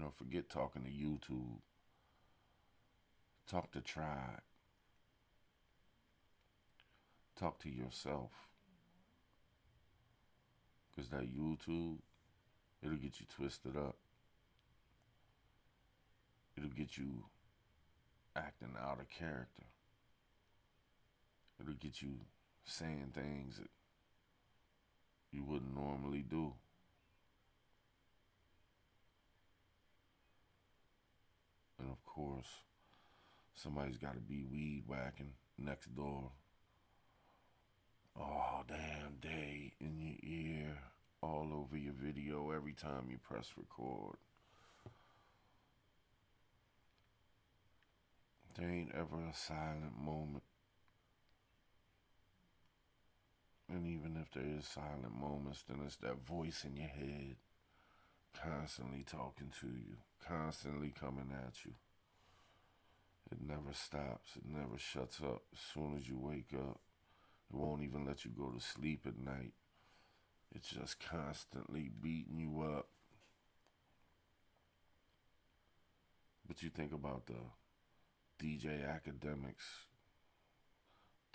forget talking to YouTube. Talk to Tribe. Talk to yourself. Because that YouTube, it'll get you twisted up. It'll get you acting out of character. It'll get you saying things that you wouldn't normally do. And of course, somebody's got to be weed whacking next door all damn day in your ear, all over your video every time you press record. There ain't ever a silent moment. And even if there is silent moments, then it's that voice in your head constantly talking to you, constantly coming at you. It never stops. It never shuts up. As soon as you wake up, it won't even let you go to sleep at night. It's just constantly beating you up. But you think about the DJ academics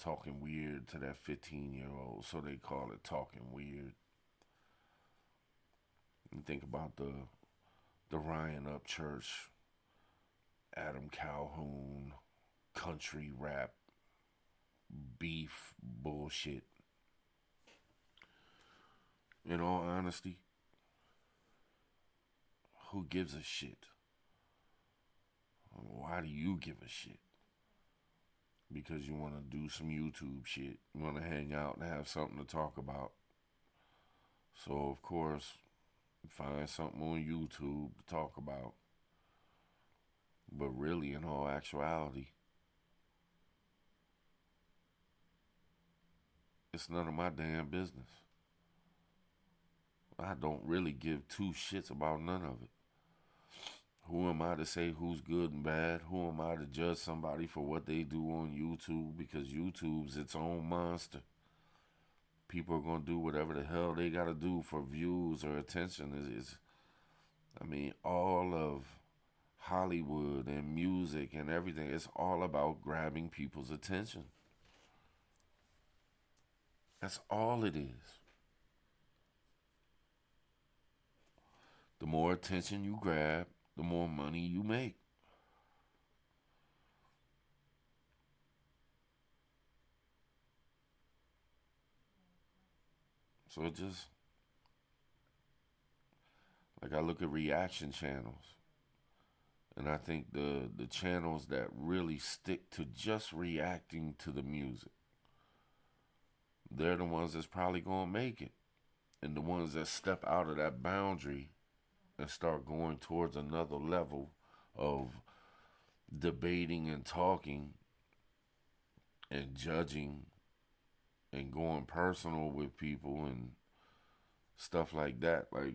talking weird to that 15-year-old, so they call it talking weird. You think about the Ryan Upchurch, Adam Calhoun, country rap, beef bullshit. In all honesty, who gives a shit? Why do you give a shit? Because you want to do some YouTube shit. You want to hang out and have something to talk about. So, of course, find something on YouTube to talk about. But really, in all actuality, it's none of my damn business. I don't really give two shits about none of it. Who am I to say who's good and bad? Who am I to judge somebody for what they do on YouTube? Because YouTube's its own monster. People are going to do whatever the hell they got to do for views or attention. All of Hollywood and music and everything, it's all about grabbing people's attention. That's all it is. The more attention you grab, the more money you make. So it just, like, I look at reaction channels, and I think the channels that really stick to just reacting to the music, they're the ones that's probably going to make it. And the ones that step out of that boundary and start going towards another level of debating and talking and judging and going personal with people and stuff like that. Like,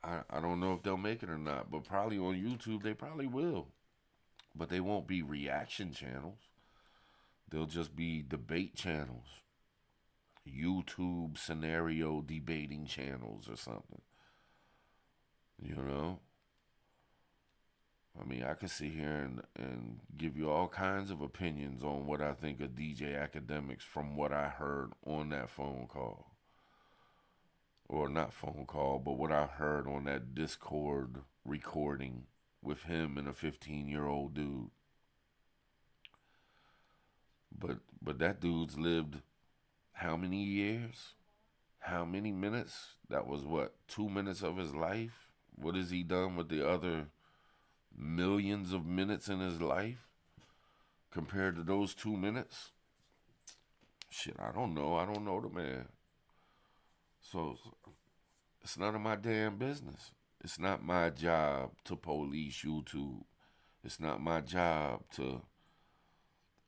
I don't know if they'll make it or not, but probably on YouTube they probably will. But they won't be reaction channels. They'll just be debate channels. YouTube scenario debating channels or something. You know? I could sit here and give you all kinds of opinions on what I think of DJ Academics from what I heard on that phone call. Or not phone call, but what I heard on that Discord recording with him and a 15-year-old dude. But that dude's lived how many years? How many minutes? That was what, 2 minutes of his life? What has he done with the other millions of minutes in his life compared to those 2 minutes? Shit, I don't know. I don't know the man. So it's none of my damn business. It's not my job to police YouTube. It's not my job to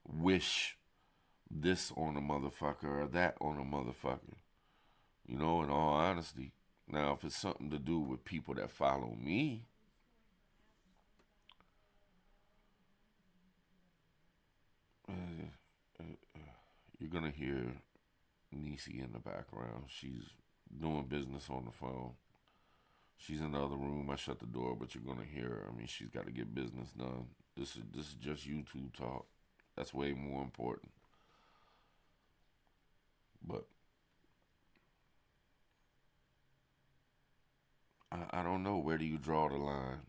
wish this on a motherfucker or that on a motherfucker. In all honesty. Now, if it's something to do with people that follow me, you're going to hear Niecy in the background. She's doing business on the phone. She's in the other room. I shut the door, but you're gonna hear her. I mean, she's got to get business done. This is just YouTube talk. That's way more important. But I don't know, where do you draw the line?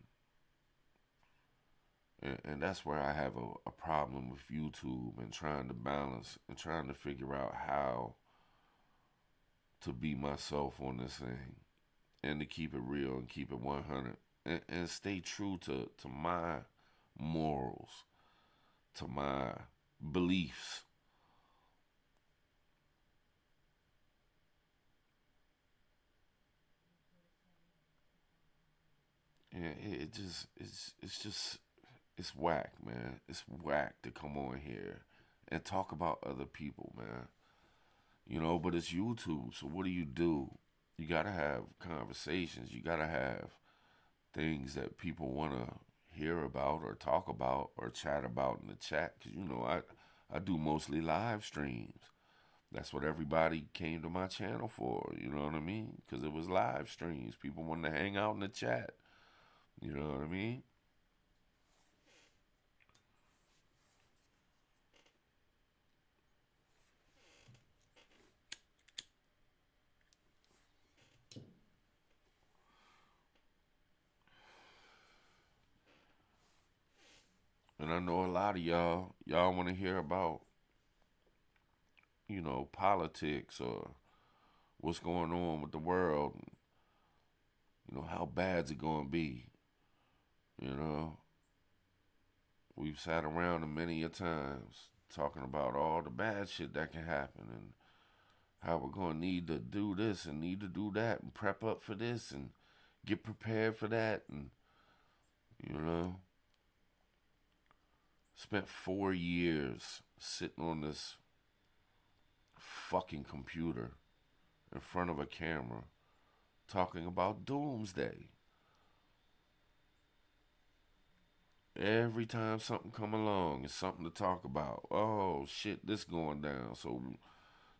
And that's where I have a problem with YouTube and trying to balance and trying to figure out how to be myself on this thing and to keep it real and keep it 100 and stay true to my morals, to my beliefs. And it just it's just it's whack, man. It's whack to come on here and talk about other people, man. But it's YouTube. So what do? You gotta have conversations. You gotta have things that people wanna hear about or talk about or chat about in the chat. Cause I do mostly live streams. That's what everybody came to my channel for. You know what I mean? Because it was live streams. People wanted to hang out in the chat. You know what I mean? And I know a lot of y'all want to hear about, politics or what's going on with the world. How bad's it going to be? You know, we've sat around a many a times talking about all the bad shit that can happen and how we're going to need to do this and need to do that and prep up for this and get prepared for that. And, you know, spent 4 years sitting on this fucking computer in front of a camera talking about doomsday. Every time something come along, it's something to talk about. Oh shit, this going down. So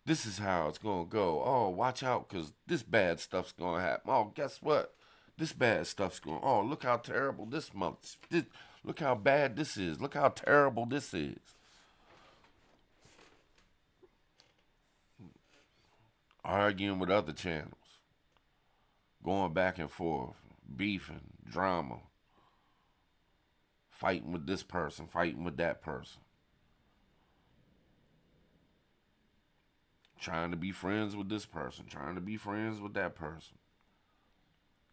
this is how it's gonna go. Oh, watch out, cause this bad stuff's gonna happen. Oh, guess what? This bad stuff's going. Oh, look how terrible this month. Look how bad this is. Look how terrible this is. Arguing with other channels, going back and forth, beefing, drama, fighting with this person, fighting with that person, trying to be friends with this person, trying to be friends with that person,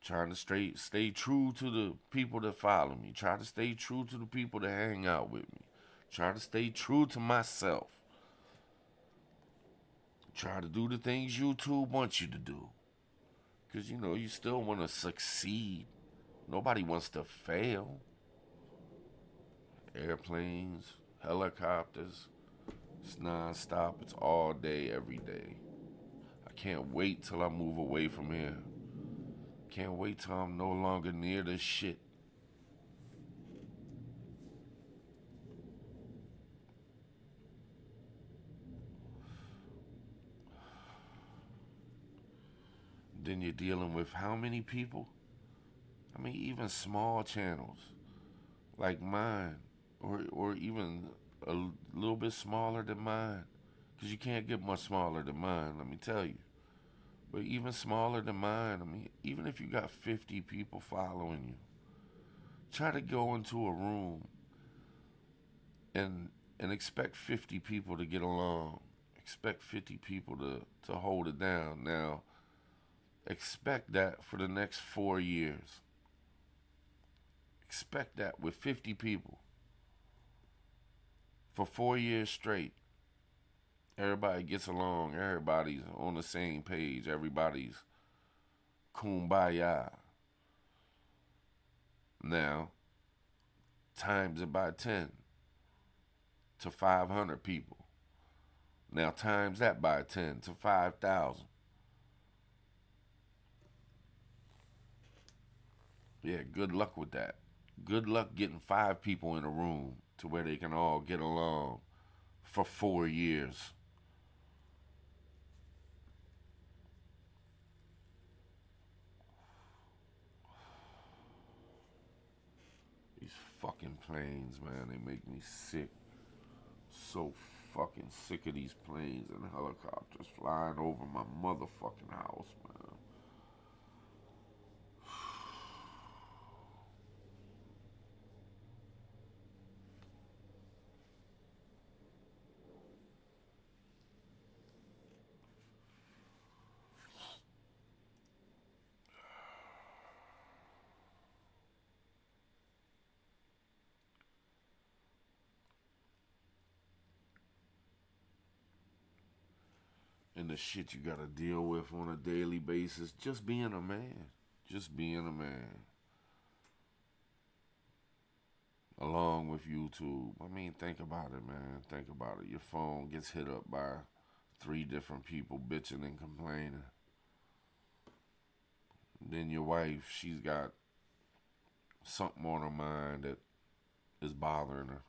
trying to stay true to the people that follow me, try to stay true to the people that hang out with me, try to stay true to myself, try to do the things YouTube wants you to do. Because, you still want to succeed. Nobody wants to fail. Airplanes, helicopters, it's nonstop. It's all day, every day. I can't wait till I move away from here. Can't wait till I'm no longer near this shit. Then you're dealing with how many people? I mean, even small channels like mine, or even a little bit smaller than mine, because you can't get much smaller than mine. Let me tell you. But even smaller than mine, I mean, even if you got 50 people following you, try to go into a room and expect 50 people to get along. Expect 50 people to hold it down. Now, expect that for the next 4 years. Expect that with 50 people for 4 years straight. Everybody gets along. Everybody's on the same page. Everybody's kumbaya. Now, times it by 10 to 500 people. Now, times that by 10 to 5,000. Yeah, good luck with that. Good luck getting 5 people in a room to where they can all get along for 4 years. fucking planes, man. They make me sick. So fucking sick of these planes and helicopters flying over my motherfucking house, man. And the shit you gotta deal with on a daily basis. Just being a man. Just being a man. Along with YouTube. I mean, think about it, man. Think about it. Your phone gets hit up by 3 different people bitching and complaining. Then your wife, she's got something on her mind that is bothering her.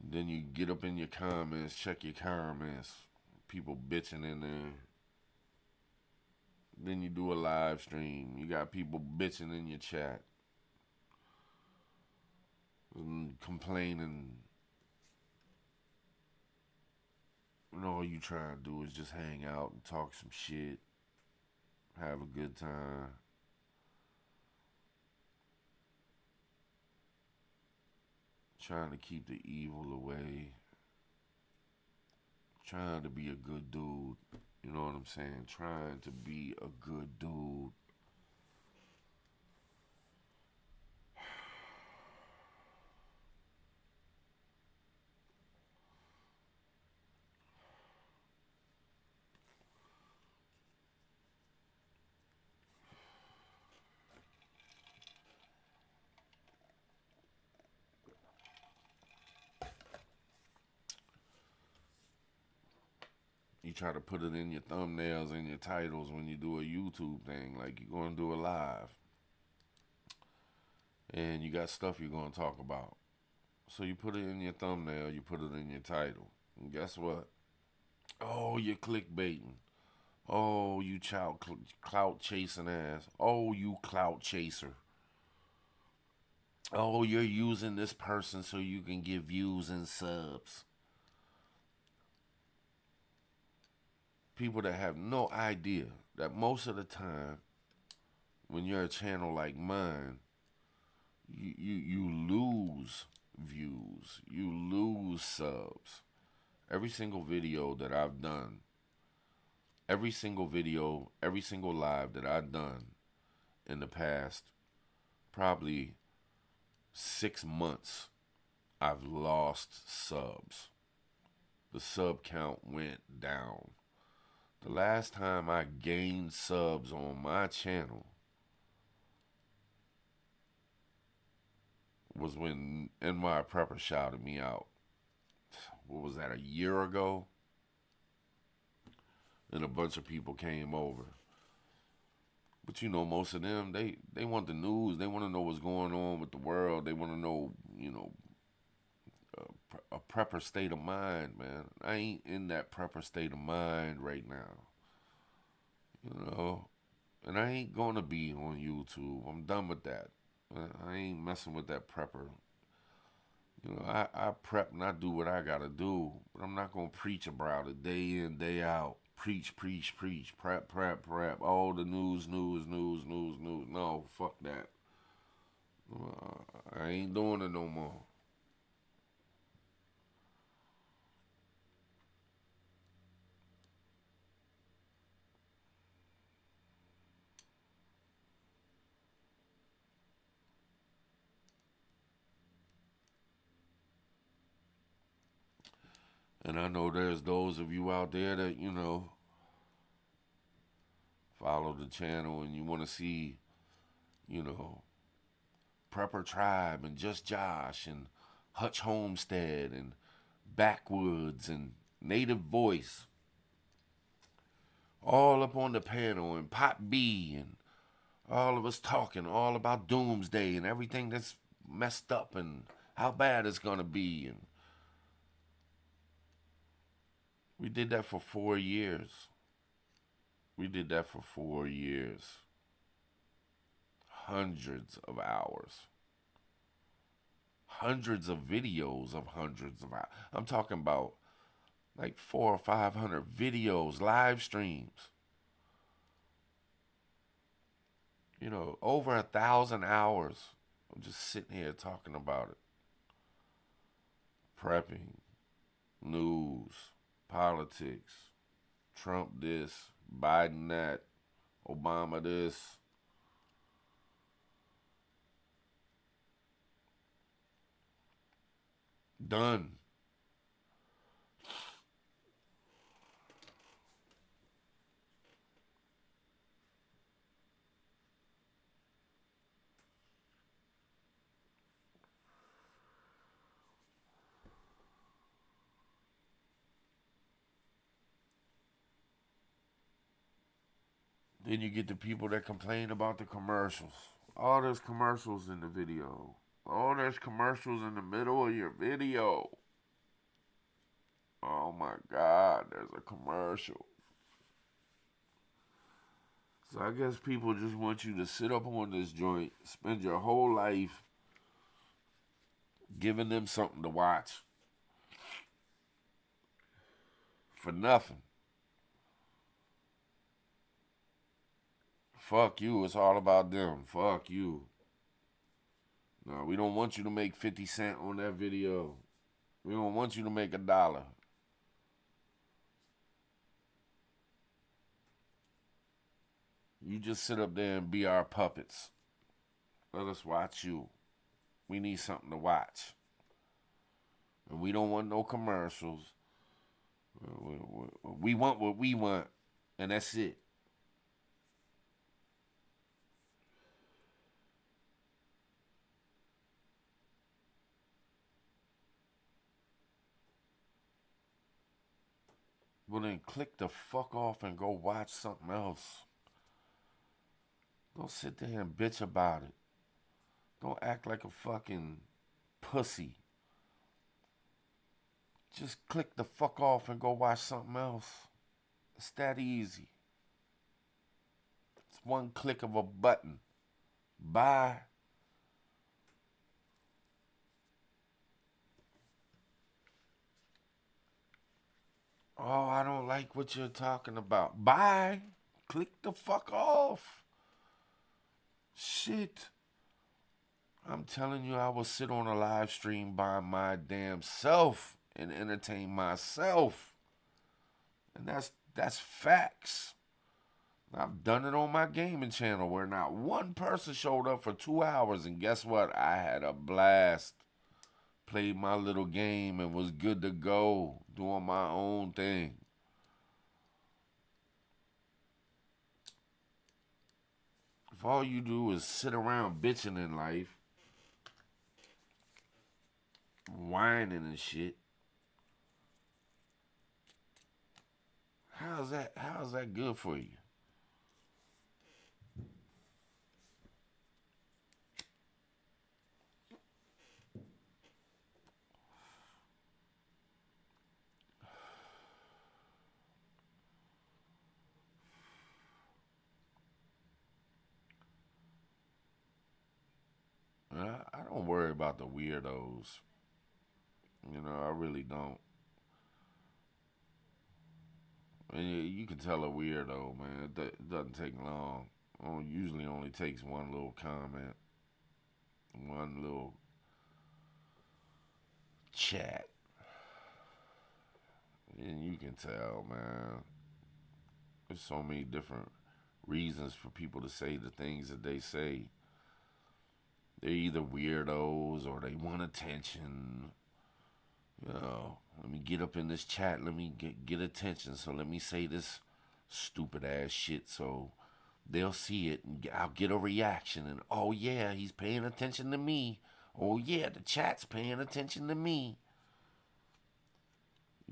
Then you get up in your comments, check your comments, people bitching in there. Then you do a live stream, you got people bitching in your chat and complaining. And all you try to do is just hang out and talk some shit, have a good time. Trying to keep the evil away. Trying to be a good dude. You know what I'm saying? Trying to be a good dude. You try to put it in your thumbnails and your titles when you do a YouTube thing, like you're going to do a live. And you got stuff you're going to talk about. So you put it in your thumbnail, you put it in your title. And guess what? Oh, you're clickbaiting. Oh, you clout chasing ass. Oh, you clout chaser. Oh, you're using this person so you can get views and subs. People that have no idea that most of the time, when you're a channel like mine, you lose views, you lose subs. Every single video that I've done, every single video, every single live that I've done in the past probably 6 months, I've lost subs. The sub count went down. The last time I gained subs on my channel was when NY Prepper shouted me out. What was that, a year ago? And a bunch of people came over. But you know, most of them, they want the news. They want to know what's going on with the world. They want to know, a prepper state of mind, man. I ain't in that prepper state of mind right now. You know, and I ain't gonna be on YouTube. I'm done with that. I ain't messing with that prepper. You know, I prep and I do what I gotta do, but I'm not gonna preach about it day in, day out. Preach, preach, preach. Prep, prep, prep. All the news, news, news, news, news. No, fuck that. I ain't doing it no more. And I know there's those of you out there that, follow the channel and you want to see, you know, Prepper Tribe and Just Josh and Hutch Homestead and Backwoods and Native Voice all up on the panel and Pop B and all of us talking all about doomsday and everything that's messed up and how bad it's going to be. And we did that for 4 years. We did that for 4 years. hundreds of hours. Hundreds of videos of hundreds of hours. I'm talking about like 400 or 500 videos, live streams. Over 1,000 hours. I'm just sitting here talking about it. Prepping, news, politics, Trump this, Biden that, Obama this. Done. Then you get the people that complain about the commercials. Oh, there's commercials in the video. Oh, there's commercials in the middle of your video. Oh my God, there's a commercial. So I guess people just want you to sit up on this joint, spend your whole life giving them something to watch for nothing. Fuck you, it's all about them. Fuck you. No, we don't want you to make 50 cents on that video. We don't want you to make $1. You just sit up there and be our puppets. Let us watch you. We need something to watch. And we don't want no commercials. We want what we want, and that's it. Well, then click the fuck off and go watch something else. Don't sit there and bitch about it. Don't act like a fucking pussy. Just click the fuck off and go watch something else. It's that easy. It's one click of a button. Bye. Oh, I don't like what you're talking about. Bye. Click the fuck off. Shit. I'm telling you, I will sit on a live stream by my damn self and entertain myself. And that's facts. I've done it on my gaming channel where not one person showed up for 2 hours, and guess what? I had a blast. Played my little game and was good to go, doing my own thing. If all you do is sit around bitching in life, whining and shit, how's that good for you? I don't worry about the weirdos. I really don't. And you can tell a weirdo, man. It doesn't take long. Usually only takes one little comment, one little chat, and you can tell, man. There's so many different reasons for people to say the things that they say. They're either weirdos or they want attention. Let me get up in this chat. Let me get attention. So let me say this stupid ass shit so they'll see it and I'll get a reaction. And oh yeah, he's paying attention to me. Oh yeah, the chat's paying attention to me.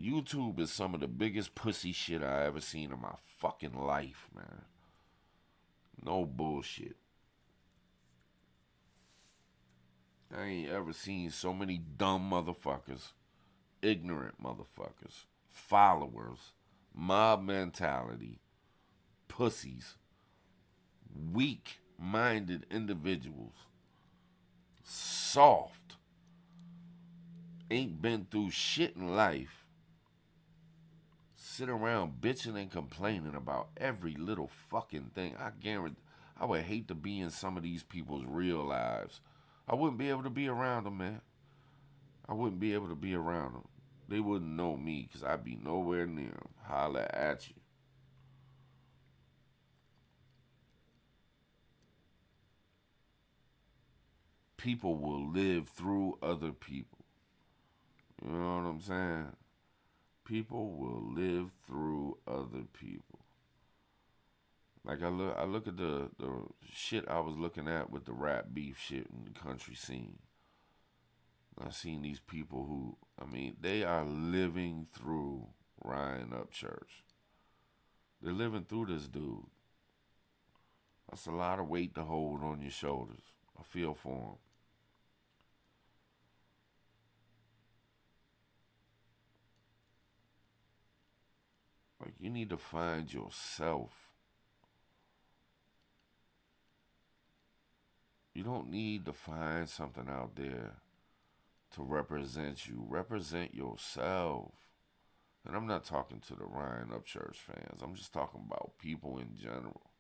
YouTube is some of the biggest pussy shit I ever seen in my fucking life, man. No bullshit. I ain't ever seen so many dumb motherfuckers, ignorant motherfuckers, followers, mob mentality, pussies, weak minded individuals, soft, ain't been through shit in life, sit around bitching and complaining about every little fucking thing. I guarantee I would hate to be in some of these people's real lives. I wouldn't be able to be around them, man. I wouldn't be able to be around them. They wouldn't know me because I'd be nowhere near them. Holla at you. People will live through other people. You know what I'm saying? People will live through other people. Like I look at the shit I was looking at with the rap beef shit in the country scene. I seen these people who, I mean, they are living through Ryan Upchurch. They're living through this dude. That's a lot of weight to hold on your shoulders. I feel for him. Like, you need to find yourself. You don't need to find something out there to represent you. Represent yourself. And I'm not talking to the Ryan Upchurch fans. I'm just talking about people in general.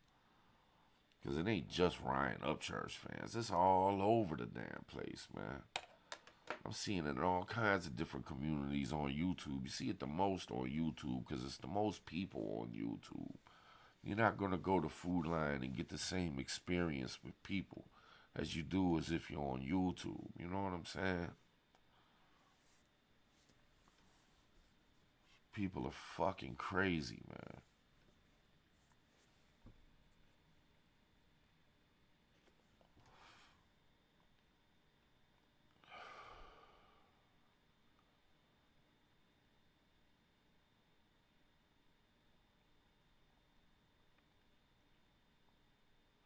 Because it ain't just Ryan Upchurch fans. It's all over the damn place, man. I'm seeing it in all kinds of different communities on YouTube. You see it the most on YouTube because it's the most people on YouTube. You're not going to go to Food Line and get the same experience with people as you do as if you're on YouTube. You know what I'm saying? People are fucking crazy, man.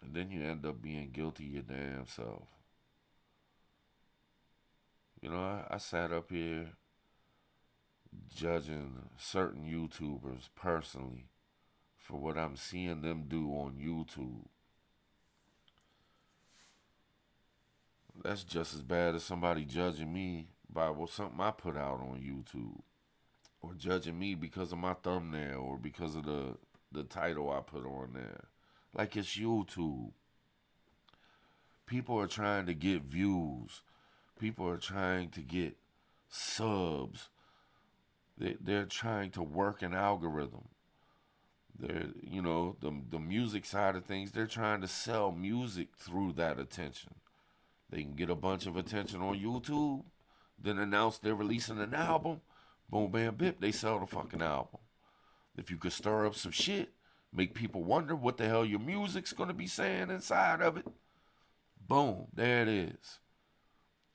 And then you end up being guilty your damn self. You know, I sat up here judging certain YouTubers personally for what I'm seeing them do on YouTube. That's just as bad as somebody judging me by what something I put out on YouTube, or judging me because of my thumbnail or because of the title I put on there. Like, it's YouTube. People are trying to get views. People are trying to get subs. They're trying to work an algorithm. They're, you know, the music side of things, they're trying to sell music through that attention. They can get a bunch of attention on YouTube, then announce they're releasing an album. Boom, bam, bip, they sell the fucking album. If you could stir up some shit, make people wonder what the hell your music's gonna be saying inside of it, boom, there it is.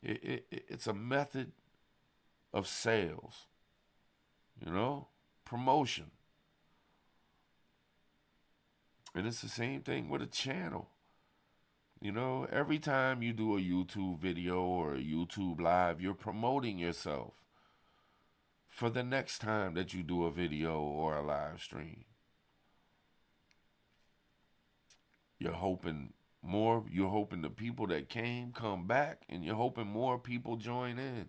It's a method of sales, you know, promotion. And it's the same thing with a channel. You know, every time you do a YouTube video or a YouTube live, you're promoting yourself for the next time that you do a video or a live stream. You're hoping the people that came come back, and you're hoping more people join in,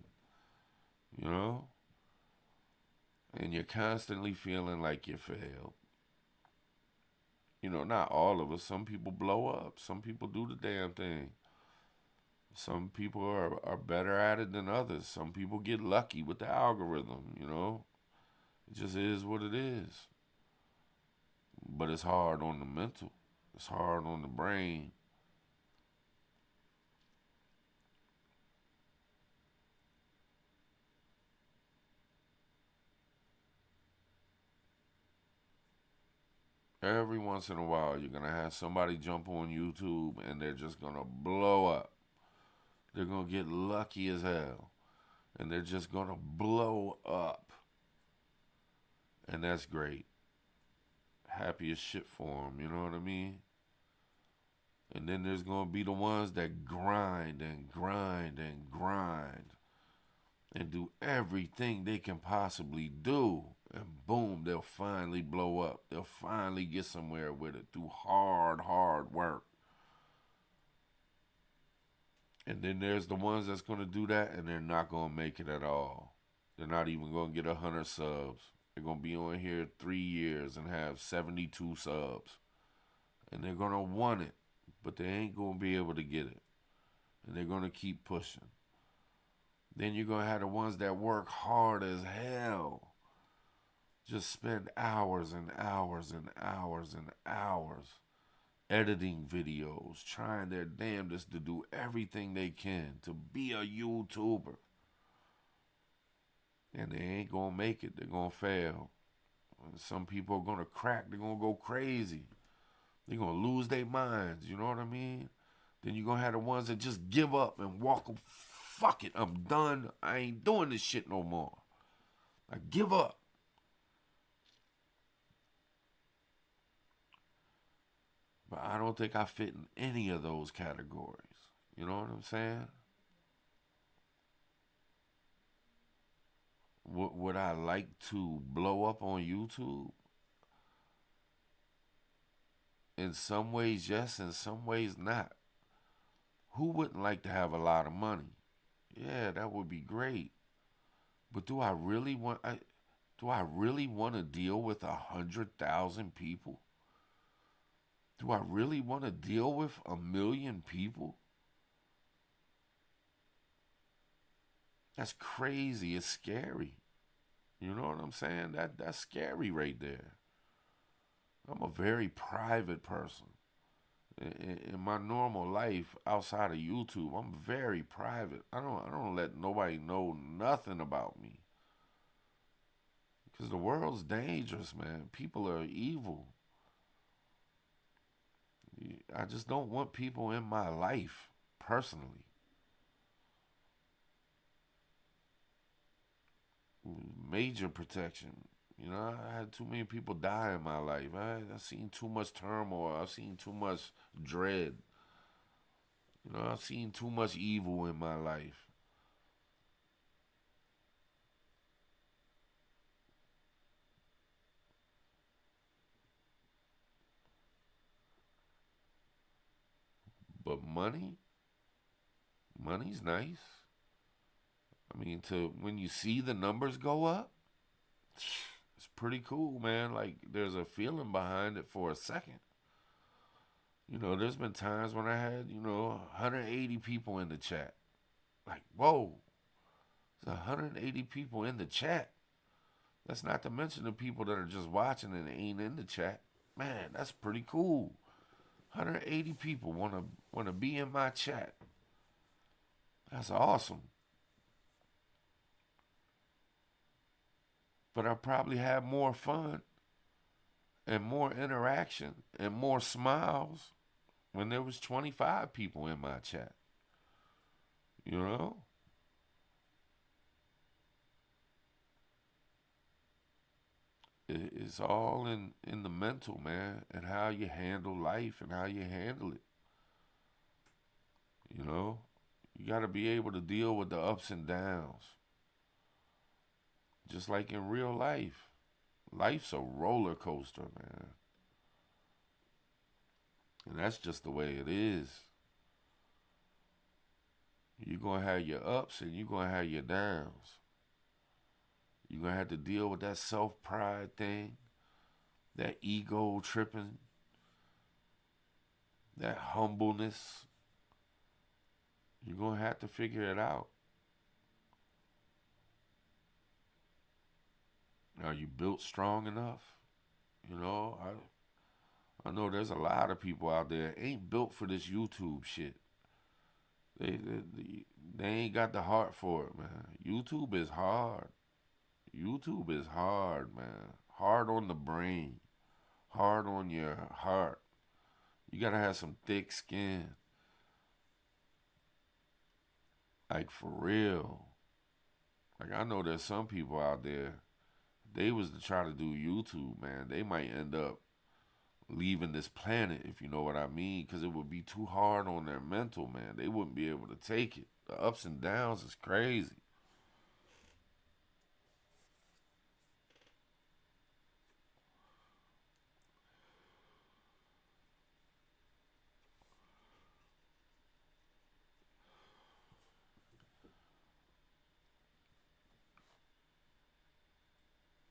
you know? And you're constantly feeling like you failed. You know, not all of us. Some people blow up. Some people do the damn thing. Some people are better at it than others. Some people get lucky with the algorithm, you know? It just is what it is. But it's hard on the mental. It's hard on the brain. Every once in a while, you're going to have somebody jump on YouTube and they're just going to blow up. They're going to get lucky as hell. And they're just going to blow up. And that's great. Happy as shit for them, you know what I mean? And then there's going to be the ones that grind and grind and grind and do everything they can possibly do. And boom, they'll finally blow up. They'll finally get somewhere with it through hard, hard work. And then there's the ones that's going to do that and they're not going to make it at all. They're not even going to get 100 subs. They're going to be on here 3 years and have 72 subs. And they're going to want it, but they ain't going to be able to get it. And they're going to keep pushing. Then you're going to have the ones that work hard as hell. Just spend hours and hours and hours and hours editing videos, trying their damnedest to do everything they can to be a YouTuber. And they ain't going to make it. They're going to fail. Some people are going to crack. They're going to go crazy. They're going to lose their minds. You know what I mean? Then you're going to have the ones that just give up and walk. Fuck it. I'm done. I ain't doing this shit no more. I give up. But I don't think I fit in any of those categories. You know what I'm saying? Would I like to blow up on YouTube? In some ways, yes. In some ways, not. Who wouldn't like to have a lot of money? Yeah, that would be great. But do I really want? Do I really want to deal with 100,000 people? Do I really want to deal with 1,000,000 people? That's crazy. It's scary. You know what I'm saying? That's scary right there. I'm a very private person. In my normal life outside of YouTube, I'm very private. I don't let nobody know nothing about me. Because the world's dangerous, man. People are evil. I just don't want people in my life personally. Major protection. You know, I had too many people die in my life. I've seen too much turmoil. I've seen too much dread. You know, I've seen too much evil in my life. But money's nice. I mean, to when you see the numbers go up, it's pretty cool, man. Like there's a feeling behind it for a second. You know, there's been times when I had, 180 people in the chat. Like, whoa, there's 180 people in the chat. That's not to mention the people that are just watching and ain't in the chat. Man, that's pretty cool. 180 people wanna be in my chat. That's awesome. But I probably have more fun and more interaction and more smiles when there was 25 people in my chat. You know? It's all in the mental, man, and how you handle life and how you handle it. You know? You got to be able to deal with the ups and downs. Just like in real life. Life's a roller coaster, man. And that's just the way it is. You're going to have your ups and you're going to have your downs. You're going to have to deal with that self pride thing, that ego tripping, that humbleness. You're going to have to figure it out. Are you built strong enough? You know, I know there's a lot of people out there ain't built for this YouTube shit. They ain't got the heart for it, man. YouTube is hard. YouTube is hard, man. Hard on the brain. Hard on your heart. You gotta have some thick skin. Like for real. Like I know there's some people out there, they was to try to do YouTube, man. They might end up leaving this planet, if you know what I mean, because it would be too hard on their mental, man. They wouldn't be able to take it. The ups and downs is crazy.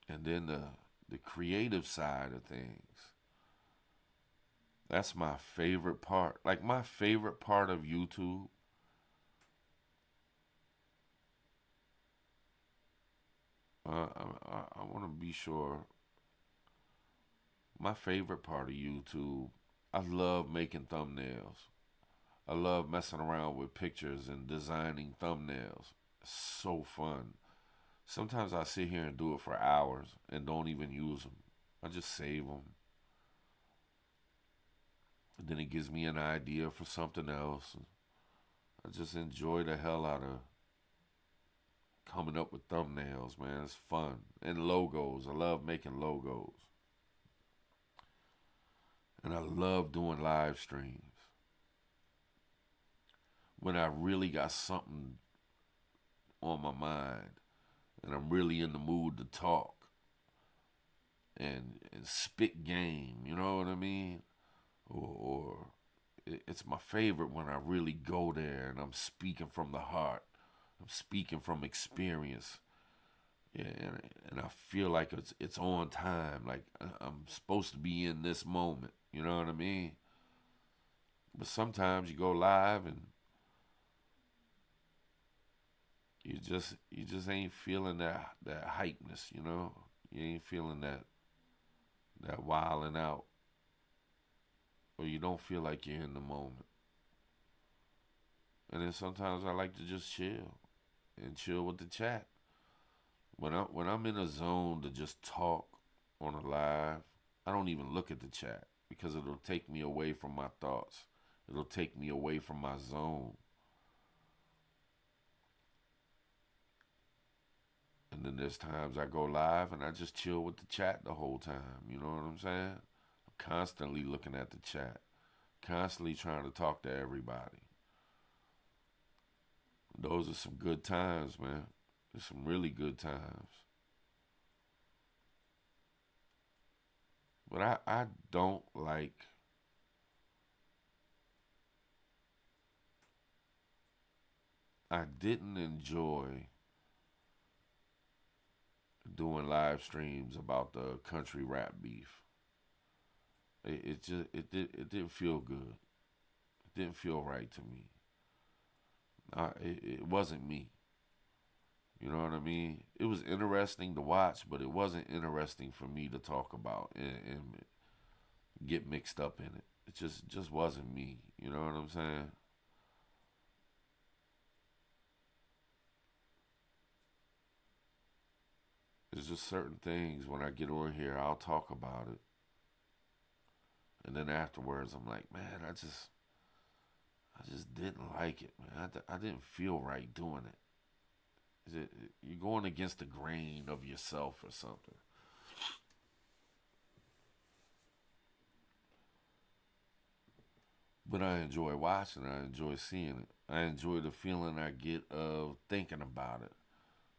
And then the creative side of things. That's my favorite part. Like my favorite part of YouTube, I want to be sure. My favorite part of YouTube, I love making thumbnails. I love messing around with pictures and designing thumbnails. It's so fun. Sometimes I sit here and do it for hours and don't even use them. I just save them. And then it gives me an idea for something else. I just enjoy the hell out of coming up with thumbnails, man. It's fun. And logos. I love making logos. And I love doing live streams. When I really got something on my mind and I'm really in the mood to talk and spit game, you know what I mean? Or it's my favorite when I really go there and I'm speaking from the heart. I'm speaking from experience. Yeah, and I feel like it's on time. Like I'm supposed to be in this moment. You know what I mean? But sometimes you go live and you just ain't feeling that hypeness. You know, you ain't feeling that wilding out, or you don't feel like you're in the moment. And then sometimes I like to just chill with the chat. When I'm in a zone to just talk on a live, I don't even look at the chat because it'll take me away from my thoughts. It'll take me away from my zone. And then there's times I go live and I just chill with the chat the whole time. You know what I'm saying? I'm constantly looking at the chat, constantly trying to talk to everybody. Those are some good times, man. There's some really good times. But I don't like, I didn't enjoy doing live streams about the country rap beef. It just it didn't feel good. It didn't feel right to me. It wasn't me. You know what I mean? It was interesting to watch, but it wasn't interesting for me to talk about and get mixed up in it. It just wasn't me. You know what I'm saying? There's just certain things when I get on here, I'll talk about it, and then afterwards, I'm like, man, I just didn't like it, man. I didn't feel right doing it. Is it you're going against the grain of yourself or something? But I enjoy watching it. I enjoy seeing it. I enjoy the feeling I get of thinking about it.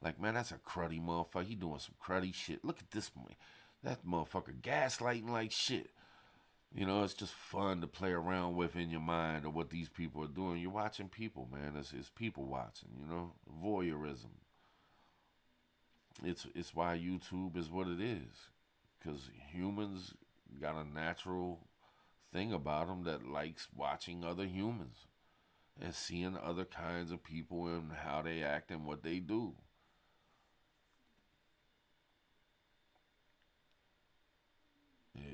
Like, man, that's a cruddy motherfucker. He doing some cruddy shit. Look at this man. That motherfucker gaslighting like shit. You know, it's just fun to play around with in your mind of what these people are doing. You're watching people, man. It's people watching, you know? Voyeurism. It's why YouTube is what it is. Because humans got a natural thing about them that likes watching other humans and seeing other kinds of people and how they act and what they do.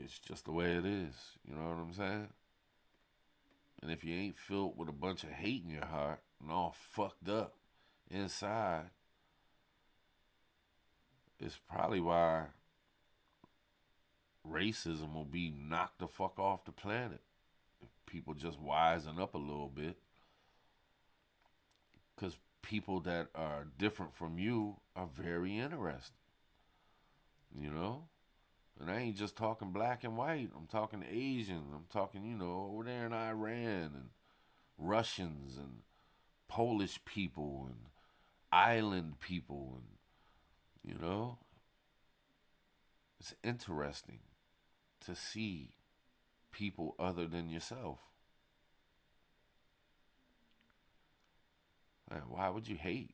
It's just the way it is. You know what I'm saying? And if you ain't filled with a bunch of hate in your heart and all fucked up inside, it's probably why racism will be knocked the fuck off the planet. If people just wisen up a little bit. Because people that are different from you are very interesting. You know? And I ain't just talking black and white. I'm talking Asian. I'm talking, over there in Iran and Russians and Polish people and island people. And, it's interesting to see people other than yourself. Man, why would you hate?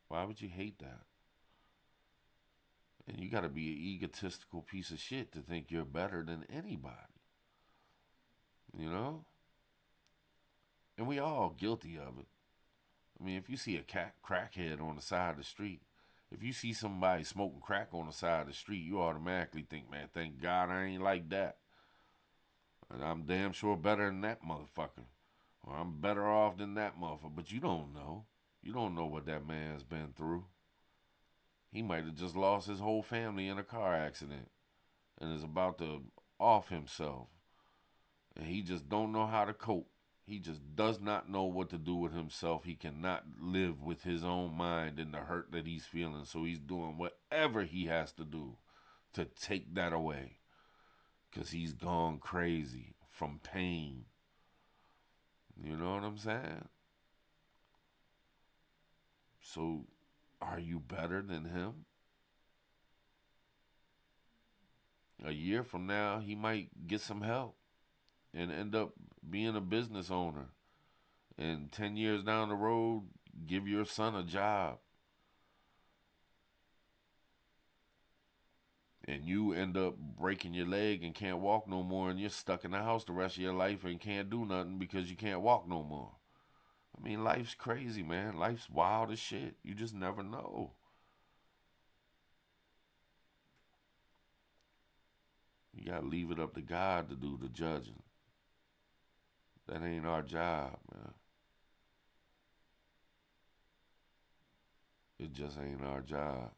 Why would you hate that? And you got to be an egotistical piece of shit to think you're better than anybody. You know? And we all guilty of it. I mean, if you see a crackhead on the side of the street, if you see somebody smoking crack on the side of the street, you automatically think, man, thank God I ain't like that. And I'm damn sure better than that motherfucker. Or I'm better off than that motherfucker. But you don't know. You don't know what that man's been through. He might have just lost his whole family in a car accident and is about to off himself. And he just don't know how to cope. He just does not know what to do with himself. He cannot live with his own mind and the hurt that he's feeling. So he's doing whatever he has to do to take that away. Because he's gone crazy from pain. You know what I'm saying? So are you better than him? A year from now, he might get some help and end up being a business owner. And 10 years down the road, give your son a job. And you end up breaking your leg and can't walk no more, and you're stuck in the house the rest of your life and can't do nothing because you can't walk no more. I mean, life's crazy, man. Life's wild as shit. You just never know. You gotta leave it up to God to do the judging. That ain't our job, man. It just ain't our job.